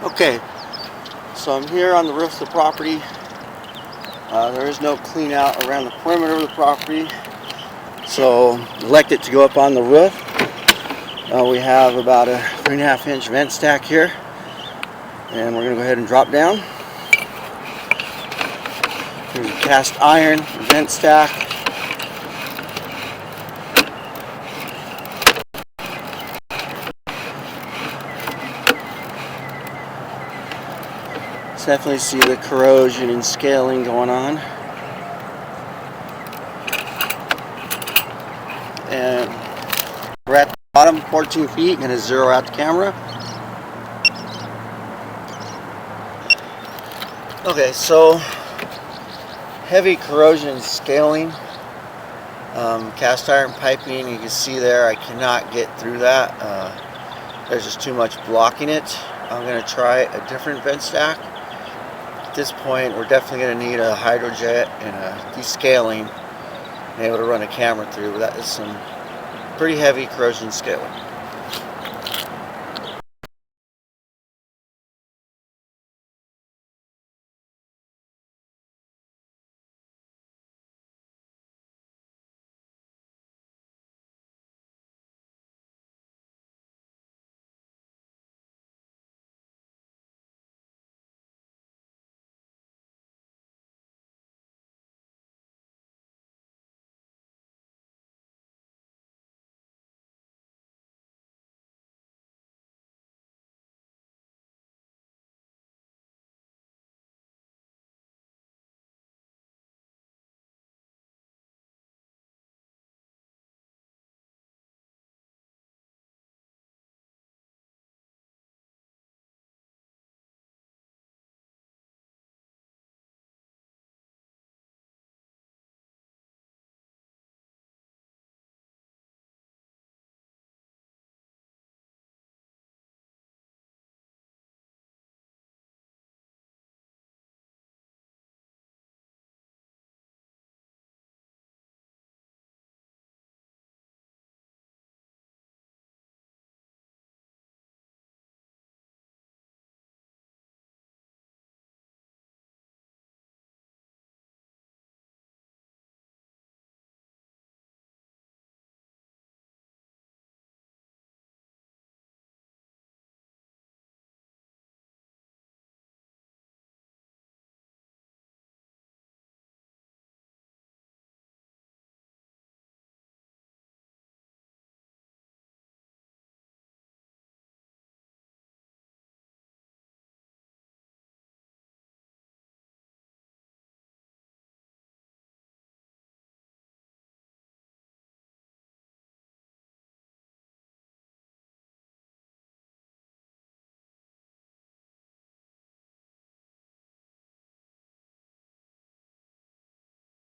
Okay, so I'm here on the roof of the property. There is no clean out around the perimeter of the property, so elected to go up on the roof. We have about a 3.5 inch vent stack here, and we're going to go ahead and drop down. Here's a cast iron vent stack. Definitely see the corrosion and scaling going on. And we're at the bottom, 14 feet, going to zero out the camera. Okay, so heavy corrosion and scaling. Cast iron piping, you can see there, I cannot get through that. There's just too much blocking it. I'm going to try a different vent stack. At this point, we're definitely going to need a hydrojet and a descaling and able to run a camera through. But that is some pretty heavy corrosion scaling.